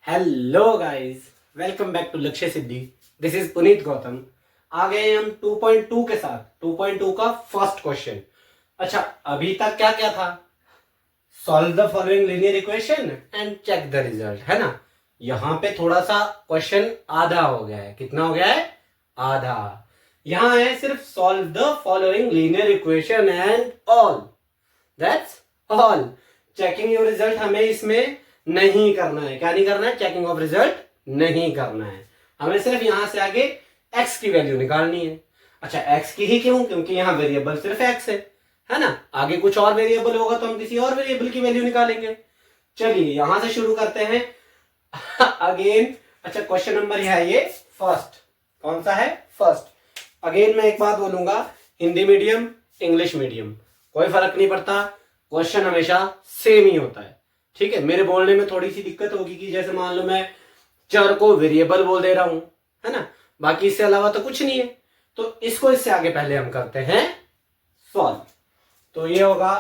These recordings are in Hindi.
Hello guys, welcome back to Lakshya Siddhi. This is Puneet Gautam. आ गए हम 2.2 के साथ। 2.2 का फर्स्ट क्वेश्चन। अच्छा, अभी तक क्या क्या था? Solve the following linear equation and check the result, है ना। यहां पे थोड़ा सा क्वेश्चन आधा हो गया है। कितना हो गया है? आधा। यहां है सिर्फ solve the following linear equation and all, that's all. Checking your result हमें इसमें नहीं करना है। क्या नहीं करना है? चेकिंग ऑफ रिजल्ट नहीं करना है। हमें सिर्फ यहां से आगे x की वैल्यू निकालनी है। अच्छा, x की ही क्यों? क्योंकि यहां वेरिएबल सिर्फ x है ना। आगे कुछ और वेरिएबल होगा तो हम किसी और वेरिएबल की वैल्यू निकालेंगे। चलिए यहां से शुरू करते हैं अगेन। अच्छा, क्वेश्चन नंबर है ये फर्स्ट। कौन सा है? फर्स्ट। अगेन मैं एक बात बोलूंगा, हिंदी मीडियम इंग्लिश मीडियम कोई फर्क नहीं पड़ता, क्वेश्चन हमेशा सेम ही होता है। ठीक है, मेरे बोलने में थोड़ी सी दिक्कत होगी कि जैसे मान लो मैं चर को वेरिएबल बोल दे रहा हूं, है ना। बाकी इससे अलावा तो कुछ नहीं है। तो इसको इससे आगे पहले हम करते हैं सॉल्व। तो ये होगा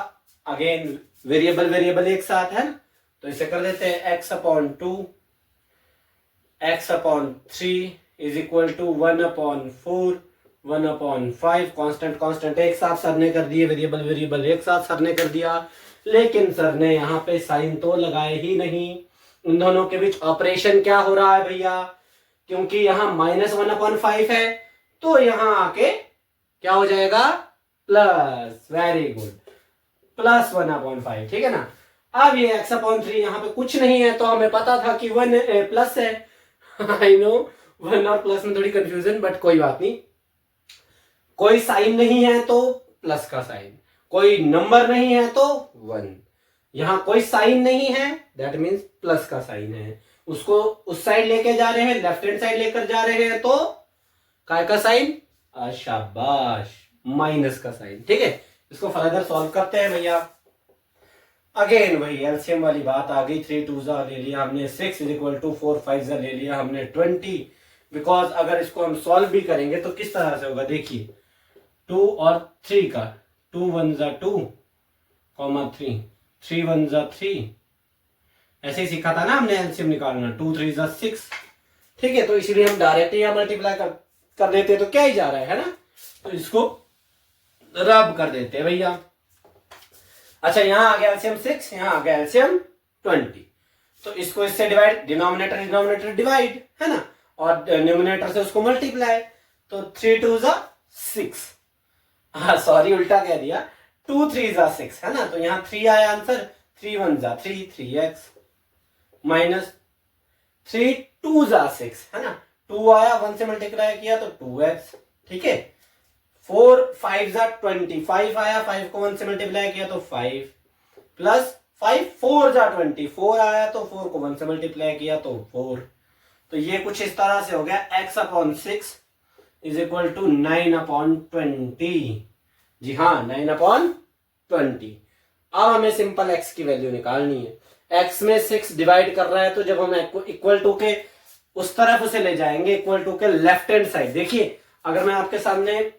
अगेन वेरिएबल वेरिएबल एक साथ है ना। तो इसे कर देते हैं x/2 x/3 is equal to 1/4 1/5। Constant constant एक साथ सर ने कर दिए, वेरिएबल वेरिएबल एक साथ सर ने कर दिया। लेकिन सर ने यहाँ पे साइन तो लगाए ही नहीं। उन दोनों के बीच ऑपरेशन क्या हो रहा है भैया? क्योंकि यहाँ -1/5 है तो यहाँ आके क्या हो जाएगा? प्लस। Very good, +1/5। ठीक है ना। अब ये x/3 यहाँ पे कुछ नहीं है तो हमें पता था कि 1 प्लस है। आई नो 1 और प्लस में थोड़ी कंफ्यूजन, बट कोई बात नहीं। कोई साइन नहीं है तो प्लस का साइन, कोई नंबर नहीं है तो 1। यहां कोई साइन नहीं है, दैट मीन्स प्लस का साइन है। उसको उस साइड लेके जा रहे हैं, लेफ्ट हैंड साइड लेकर जा रहे हैं तो काय का साइन? शाबाश, माइनस का साइन। ठीक है, इसको फर्दर सॉल्व करते हैं भैया। अगेन वही एलसीएम वाली बात आ गई। 3 2 ले लिया हमने, 6 इज इक्वल टू 4 5 ले लिया हमने 20। बिकॉज अगर इसको हम सॉल्व भी करेंगे तो किस तरह से होगा देखिए। 2 और 3 का 2 1 2 3 3 1 3। ऐसे ही सीखा था ना हमने एलसीएम निकालना। 2 3 6। ठीक है, तो इसलिए हम डायरेक्ट यहाँ मल्टीप्लाई कर देते तो क्या ही जा रहा है ना। तो इसको रब कर देते हैं भैया। अच्छा, यहां आ गया एलसीएम 6, यहां आ गया एलसीएम 20। तो इसको इससे डिवाइड, डिनोमिनेटर डिनोमिनेटर डिवाइड, है ना। और न्यूमिनेटर से उसको मल्टीप्लाई। तो 3 2 6। हाँ सॉरी, उल्टा कह दिया। 2 3 6, है ना। तो यहाँ 3 आया आंसर। 3 1 3 3x माइनस 3 2 6, है ना। 2 आया, 1 से मल्टीप्लाई किया तो 2x। ठीक है। 4 5 25 आया, 5 को 1 से मल्टीप्लाई किया तो 5 प्लस 5 4 20। 4 आया तो 4 को 1 से मल्टीप्लाई किया तो 4। तो ये कुछ इस तरह से हो गया x/6 इज इक्वल टू 9/20। जी हाँ, 9/20। अब हमें सिंपल x की वैल्यू निकालनी है। x में 6 डिवाइड कर रहा है तो जब हम इक्वल टू के उस तरफ उसे ले जाएंगे, इक्वल टू के लेफ्ट हैंड साइड। देखिए, अगर मैं आपके सामने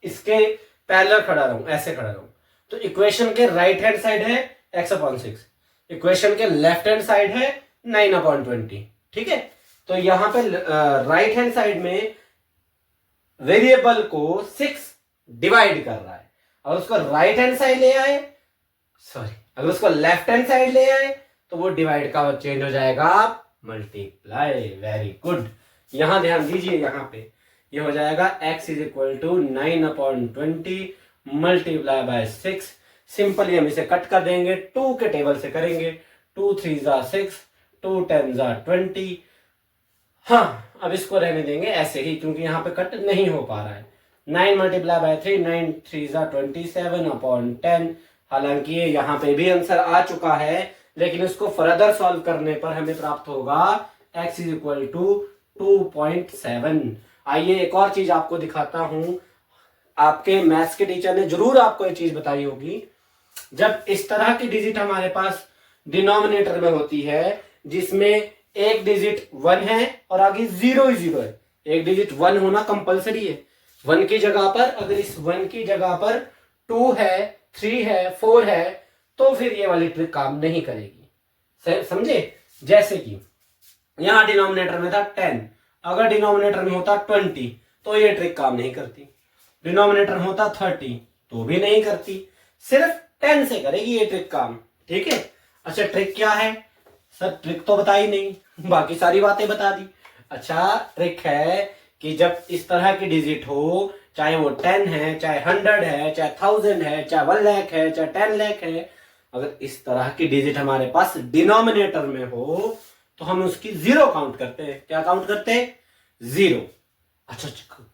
इसके पैरेलल खड़ा रहूं, ऐसे खड़ा रहूं, तो इक्वेशन के राइट हैंड साइड है x/6, इक्वेशन के लेफ्ट हैंड साइड है 9/20। ठीक है, तो यहां पे राइट हैंड साइड में वेरिएबल को 6 डिवाइड कर रहा है। और उसको राइट हैंड साइड ले आए, सॉरी, अगर उसको लेफ्ट हैंड साइड ले आए तो वो डिवाइड का चेंज हो जाएगा मल्टीप्लाई। वेरी गुड, यहां ध्यान दीजिए। यहां पे ये हो जाएगा x is equal to 9/20 multiply by 6। Simply हम इसे कट कर देंगे, 2 के टेबल से करेंगे। 2 3 6, 2 10 20। हाँ, अब इसको रहने देंगे ऐसे ही क्योंकि यहाँ पे कट नहीं हो पा रहा है। 9 मल्टीप्लाई बाय 3, 9 3 27/10। हालांकि ये यहाँ पे भी आंसर आ चुका है, लेकिन इसको फर्दर सॉल्व करने पर हमें प्राप्त होगा x इज इक्वल टू 2.7। आइए एक और चीज आपको दिखाता हूं। आपके मैथ्स के टीचर ने जरूर आपको ये चीज बताई होगी। जब इस तरह की डिजिट हमारे पास डिनोमिनेटर में होती है जिसमें एक डिजिट 1 है और आगे 0 ही 0 है। एक डिजिट 1 होना कंपलसरी है। 1 की जगह पर, अगर इस 1 की जगह पर 2 है, 3 है, 4 है तो फिर ये वाली ट्रिक काम नहीं करेगी। समझे? जैसे कि यहाँ डिनोमिनेटर में था 10, अगर डिनोमिनेटर में होता 20 तो ये ट्रिक काम नहीं करती, डिनोमिनेटर में होता 30 तो भी नहीं करती, सिर्फ 10 से करेगी ये ट्रिक काम। ठीक है, अच्छा ट्रिक क्या है सर? ट्रिक तो बताई नहीं, बाकी सारी बातें बता दी। अच्छा ट्रिक है कि जब इस तरह की डिजिट हो, चाहे वो 10 है, चाहे 100 है, चाहे 1000 है, चाहे 1 लाख है, चाहे 10 लाख है, अगर इस तरह की डिजिट हमारे पास डिनोमिनेटर में हो तो हम उसकी जीरो काउंट करते हैं। क्या काउंट करते हैं? जीरो। अच्छा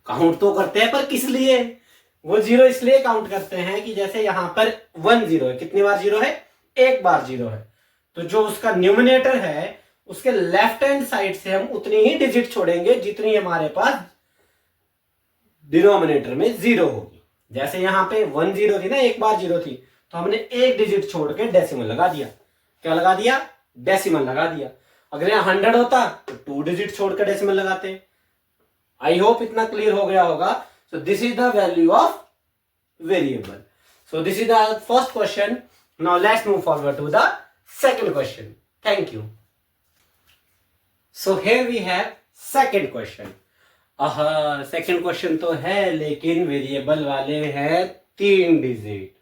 काउंट तो करते हैं पर किस लिए? वो जीरो इसलिए काउंट करते हैं कि जैसे यहां पर 1 जीरो है, कितनी बार जीरो है? एक बार जीरो है, तो जो उसका न्यूमिनेटर है उसके लेफ्ट हैंड साइड से हम उतनी ही डिजिट छोड़ेंगे जितनी हमारे पास डिनोमिनेटर में जीरो होगी। जैसे यहां पे 1 जीरो थी ना, एक बार जीरो थी, तो हमने एक डिजिट छोड़ के डेसिमल लगा दिया। क्या लगा दिया? डेसिमल लगा दिया। अगर यहां 100 होता तो 2 डिजिट छोड़ के डेसिमल लगाते। आई होप इतना क्लियर हो गया होगा। So this is the value of variable. So this is the first question. Now let's move forward to the second question. Thank you. So here we have second question. Second question तो है लेकिन वेरिएबल वाले हैं 3 डिजिट।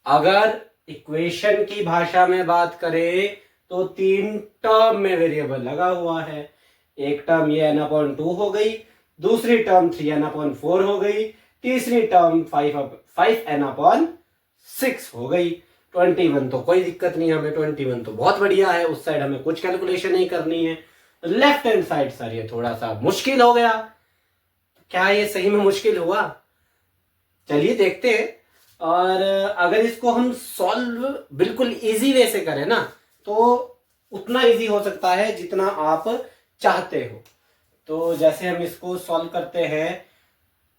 अगर इक्वेशन की भाषा में बात करें तो 3 टर्म में वेरिएबल लगा हुआ है। एक टर्म ये n/2 हो गई, दूसरी टर्म 3n/4 हो गई, तीसरी टर्म 5n/6 हो गई। 21 तो कोई दिक्कत नहीं, हमें 21 तो बहुत बढ़िया है, उस साइड हमें कुछ कैलकुलेशन नहीं करनी है। लेफ्ट हैंड साइड सर ये थोड़ा सा मुश्किल हो गया। क्या ये सही में मुश्किल हुआ? चलिए देखते हैं। और अगर इसको हम सॉल्व बिल्कुल इजी वे से करें ना तो उतना इजी हो सकता है जितना आप चाहते हो। तो जैसे हम इसको सॉल्व करते हैं।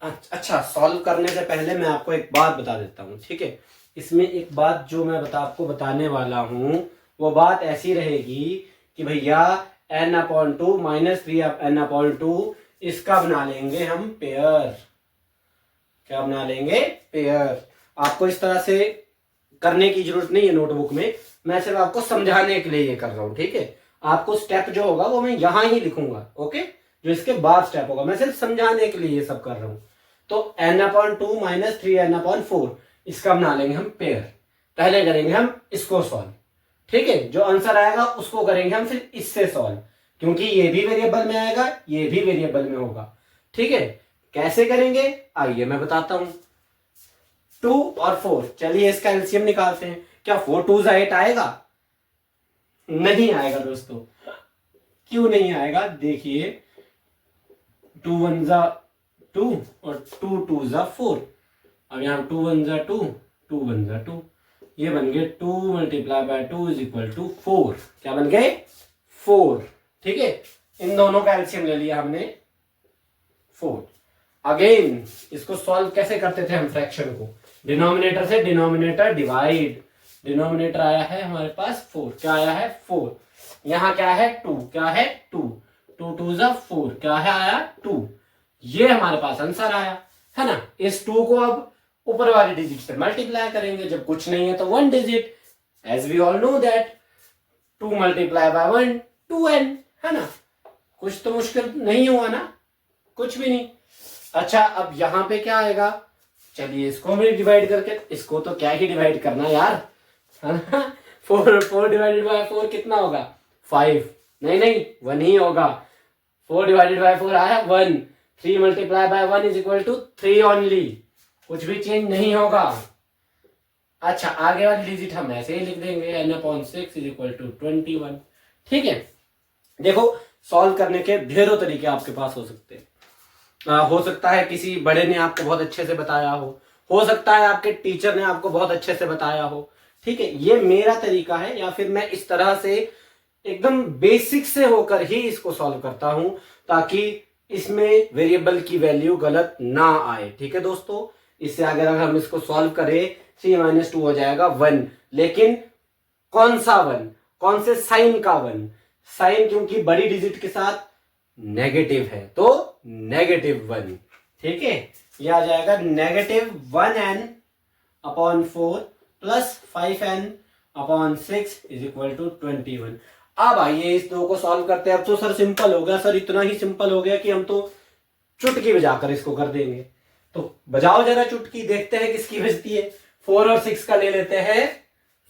अच्छा सॉल्व करने से पहले मैं आपको एक बात बता देता हूँ, ठीक है? इसमें एक बात जो मैं आपको बताने वाला हूं वो बात ऐसी रहेगी कि भैया n/2 - 3n/2 इसका बना लेंगे हम पेयर। क्या बना लेंगे? पेयर। आपको इस तरह से करने की जरूरत नहीं है नोटबुक में, मैं सिर्फ आपको समझाने के लिए ये कर रहा हूं, ठीक है? आपको स्टेप जो होगा वो मैं यहां ही लिखूंगा, ओके? जो इसके बाद स्टेप होगा मैं सिर्फ समझाने के लिए ये सब कर रहा हूं। तो n/2 - 3n/4 इसका बना लेंगे हम पेयर। पहले करेंगे हम इसको सॉल्व, ठीक है? जो आंसर आएगा उसको करेंगे हम फिर इससे सॉल्व, क्योंकि ये भी वेरिएबल में आएगा, ये भी वेरिएबल में होगा, ठीक है? कैसे करेंगे आइए मैं बताता हूं। 2 और 4, चलिए इसका एलसीएम निकालते हैं। क्या 4 2 8 आएगा? नहीं आएगा दोस्तों। क्यों नहीं आएगा? देखिए 2 1 2 और 2 2 4। अब यहां 2 1 2, 2 1 2, ये बन गए 2 × 2 = 4। क्या बन गए? 4, ठीक है? इन दोनों का एलसीएम ले लिया हमने 4। अगेन इसको सॉल्व कैसे करते थे हम फ्रैक्शन को? डिनोमिनेटर से डिनोमिनेटर डिवाइड। डिनोमिनेटर आया है हमारे पास 4, क्या आया है? 4। यहां क्या है? 2, क्या है? 2 2 2 4, क्या है? आया 2। ये हमारे पास आंसर आया है ना। इस 2 को अब ऊपर वाली डिजिट से मल्टीप्लाई करेंगे, जब कुछ नहीं है तो 1 digit. As we all know that 2 × 1 2n, है ना? कुछ तो मुश्किल नहीं हुआ ना, कुछ भी नहीं। अच्छा अब यहां पे क्या आएगा? चलिए इसको भी डिवाइड करके, इसको तो क्या ही डिवाइड करना यार, है ना? 4 / 4 कितना होगा? 5। नहीं 1 ही होगा। 4 / 4 आया 1। 3 × 1 = 3 ओनली, कुछ भी चेंज नहीं होगा। अच्छा आगे वाली डिजिट हम ऐसे ही लिख देंगे n/6 = 21, ठीक है? देखो सॉल्व करने के ढेरों तरीके आपके पास हो सकते हैं। हो सकता है किसी बड़े ने आपको बहुत अच्छे से बताया हो सकता है आपके टीचर ने आपको बहुत अच्छे से बताया हो, ठीक है? ये मेरा तरीका है, या फिर मैं इस तरह से एकदम बेसिक से होकर ही इसको सॉल्व करता हूं ताकि इसमें वेरिएबल की वैल्यू गलत ना आए, ठीक है दोस्तों? इससे अगर हम इसको सॉल्व करें 3 - 2 हो जाएगा 1, लेकिन कौन सा 1? कौन से साइन का 1? साइन क्योंकि बड़ी डिजिट के साथ नेगेटिव है तो -1, ठीक है? यह आ जाएगा -1n/4 + 5n/6 = 21। अब आइए इस दो को सॉल्व करते हैं। अब तो सर सिंपल हो गया सर, इतना ही सिंपल हो गया कि हम तो चुटकी बजाकर इसको कर देंगे। तो बजाओ जरा चुटकी, देखते हैं किसकी बजती है। 4 और 6 का ले लेते हैं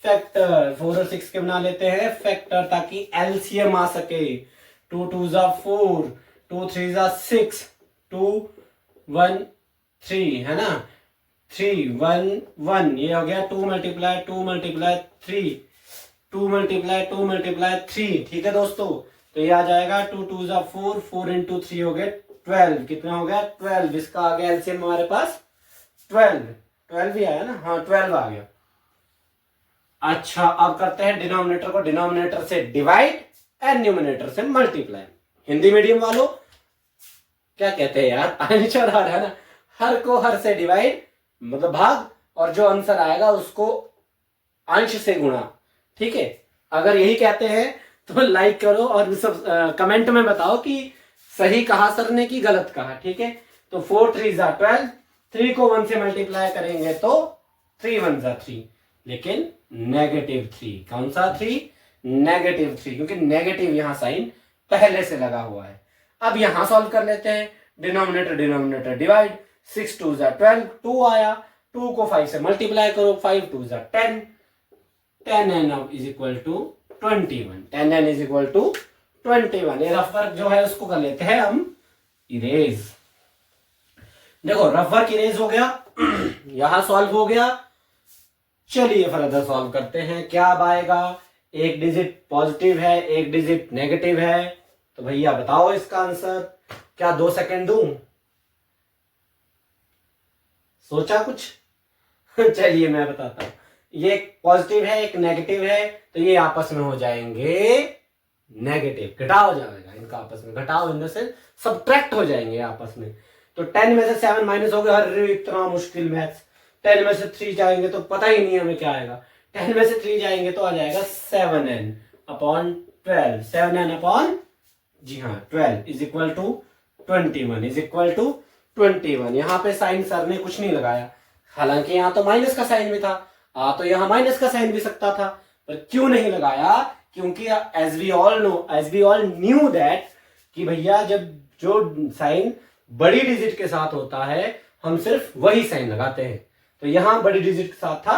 फैक्टर, 4 और 6 के बना लेते हैं फैक्टर, ताकि एलसीएम आ सके। 2 2 जा 4, 2 3 जा 6, 2 1 3 है ना, 3 1 1, ये हो गया 2 मल्टीप्लाई 2 मल्टीप्लाई 3, 2 मल्टीप्लाई 2 मल्टीप्लाई 3। ठीक है दोस्तों, तो ये आ जाएगा 2 2 जा 4, 4 इंटू 3 हो गए 12। कितना हो गया 12, इसका आ गया एलसीएम हमारे पास 12। 12 भी आया ना, हाँ 12 आ गया। अच्छा अब करते हैं डिनोमिनेटर को डिनोमिनेटर से डिवाइड एंड न्यूमिनेटर से मल्टीप्लाई। हिंदी मीडियम वालों क्या कहते हैं यार, आंसर आ रहा है ना, हर को हर से डिवाइड मतलब भाग, और जो आंसर आएगा उसको अंश से गुणा। ठीक है, अगर यही कहते हैं तो लाइक करो और सब कमेंट में बताओ कि सही कहा सर ने कि गलत कहा। ठीक है, तो 4 3 जा 12, 3 को 1 से मल्टीप्लाई करेंगे तो 3 1 जा 3, लेकिन -3। कौन सा 3? -3, क्योंकि नेगेटिव यहां साइन पहले से लगा हुआ है। अब यहां सॉल्व कर लेते हैं, डिनोमिनेटर डिनोमिनेटर डिवाइड, 6 2 जा 12, 2 आया, 2 को 5 से मल्टीप्लाई करो, 5 2 जा 10, 10n is equal to 21, 10n is equal to 21। ये रफ वर्क जो है उसको कर लेते हैं हम इरेज। देखो रफ वर्क इरेज हो गया, यहां सॉल्व हो गया। चलिए फर्दर सॉल्व करते हैं। क्या अब आएगा, एक डिजिट पॉजिटिव है, एक डिजिट नेगेटिव है, तो भैया बताओ इसका आंसर। क्या 2 सेकंड दूं? सोचा कुछ? चलिए मैं बताता हूं। ये एक पॉजिटिव है एक नेगेटिव है, तो ये आपस में हो जाएंगे नेगेटिव, घटाव हो जाएगा इनका आपस में, घटाव इन से सब्ट्रैक्ट हो जाएंगे आपस में। तो 10 में से 7 माइनस हो गया, अरे इतना मुश्किल मैथ्स। 10 में से 3 जाएंगे तो पता ही नहीं हमें क्या आएगा, 10 में से 3 जाएंगे तो आ जाएगा 7n अपॉन 12, 7n अपॉन जी हाँ 12 is equal to 21, is equal to 21। यहाँ पे साइन सर ने कुछ नहीं लगाया, हालांकि यहाँ तो माइनस का साइन भी था, तो यहाँ माइनस का साइन भी सकता था, पर क्यों नहीं लगाया? क्योंकि as we all knew that कि भैया जब जो साइन बड़ी डिजिट के साथ होता है हम सिर्फ वही साइन लगाते हैं। तो यहाँ बड़ी डिजिट के साथ था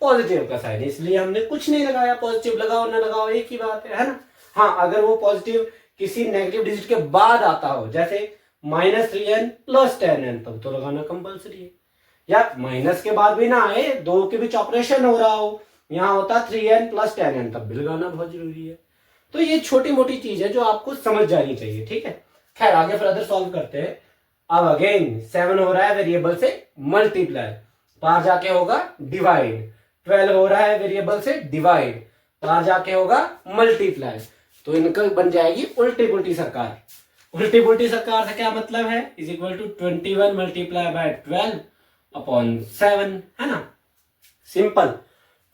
पॉजिटिव का साइन, इसलिए हमने कुछ नहीं लगाया। पॉजिटिव लगाओ ना लगाओ एक ही बात है ना। हाँ, अगर वो पॉजिटिव किसी नेगेटिव डिजिट के बाद आता हो, जैसे -3n + 10n, तब तो लगाना कंपलसरी है। या माइनस के बाद भी ना आए, दो के बीच ऑपरेशन हो रहा हो, यहाँ होता 3n + 10n, तब भी लगाना बहुत जरूरी है। तो ये छोटी मोटी चीज है जो आपको समझ जानी चाहिए। ठीक है, खैर आगे फर्दर सॉल्व करते हैं। अब अगेन 7 हो रहा है वेरिएबल से मल्टीप्लाई, बाहर जाके होगा डिवाइड, 12 हो रहा है वेरिएबल से डिवाइड, बाहर जाके होगा मल्टीप्लाई। तो इनका बन जाएगी उल्टी पुल्टी सरकार। उल्टी पुल्टी सरकार से क्या मतलब है, is equal to 21 multiply by 12 upon 7, है ना, सिंपल।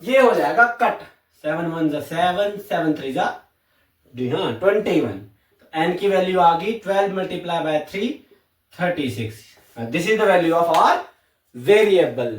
ये हो जाएगा कट, 7 1 जा 7, 7 3 जा जी हाँ 21। तो n की वैल्यू आ गई 12 multiply by 3, 36। This is the value of our variable.